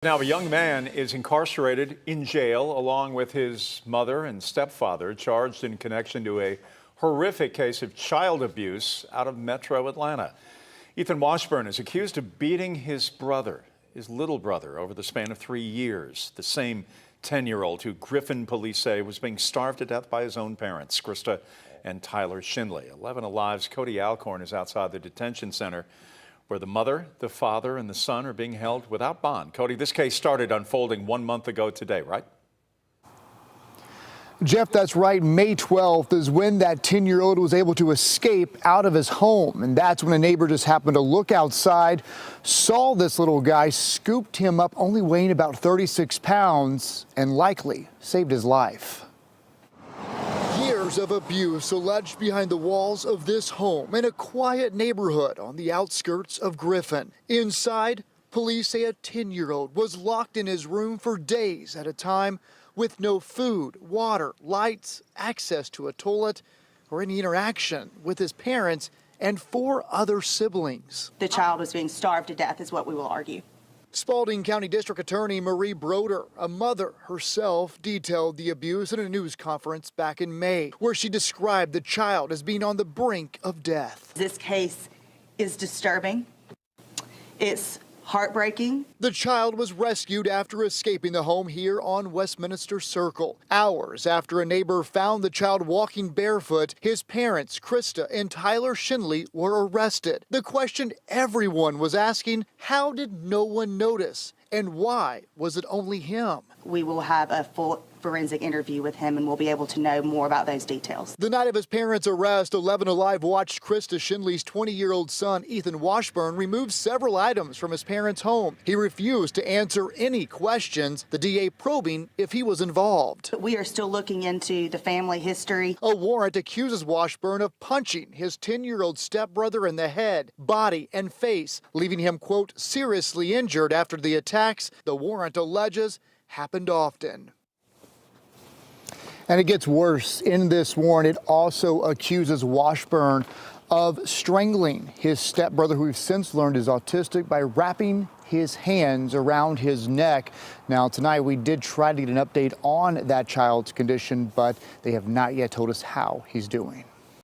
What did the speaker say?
Now, a young man is incarcerated in jail along with his mother and stepfather, charged in connection to a horrific case of child abuse out of Metro Atlanta. Ethan Washburn is accused of beating his little brother, over the span of 3 years. The same 10-year-old who Griffin police say was being starved to death by his own parents, Krista and Tyler Shinley. 11 Alive's Cody Alcorn is outside the detention center, where the mother, the father, and the son are being held without bond. Cody, this case started unfolding 1 month ago today, right? Jeff, that's right. May 12th is when that 10-year-old was able to escape out of his home. And that's when a neighbor just happened to look outside, saw this little guy, scooped him up, only weighing about 36 pounds, and likely saved his life. Years of abuse alleged behind the walls of this home in a quiet neighborhood on the outskirts of Griffin. Inside, police say a 10-year-old was locked in his room for days at a time with no food, water, lights, access to a toilet, or any interaction with his parents and 4 other siblings. The child was being starved to death is what we will argue. Spalding County District Attorney Marie Broder, a mother herself, detailed the abuse in a news conference back in May, where she described the child as being on the brink of death. This case is disturbing. It's heartbreaking. The child was rescued after escaping the home here on Westminster Circle. Hours after a neighbor found the child walking barefoot, his parents, Krista and Tyler Shinley, were arrested. The question everyone was asking, how did no one notice? And why was it only him? We will have a full forensic interview with him and we'll be able to know more about those details. The night of his parents' arrest, 11 Alive watched Krista Shinley's 20-year-old son, Ethan Washburn, remove several items from his parents' home. He refused to answer any questions, the DA probing if he was involved. We are still looking into the family history. A warrant accuses Washburn of punching his 10-year-old stepbrother in the head, body, and face, leaving him, quote, seriously injured after the attacks the warrant alleges happened often. And it gets worse. In this warrant, it also accuses Washburn of strangling his stepbrother, who we've since learned is autistic, by wrapping his hands around his neck. Now, tonight we did try to get an update on that child's condition, but they have not yet told us how he's doing.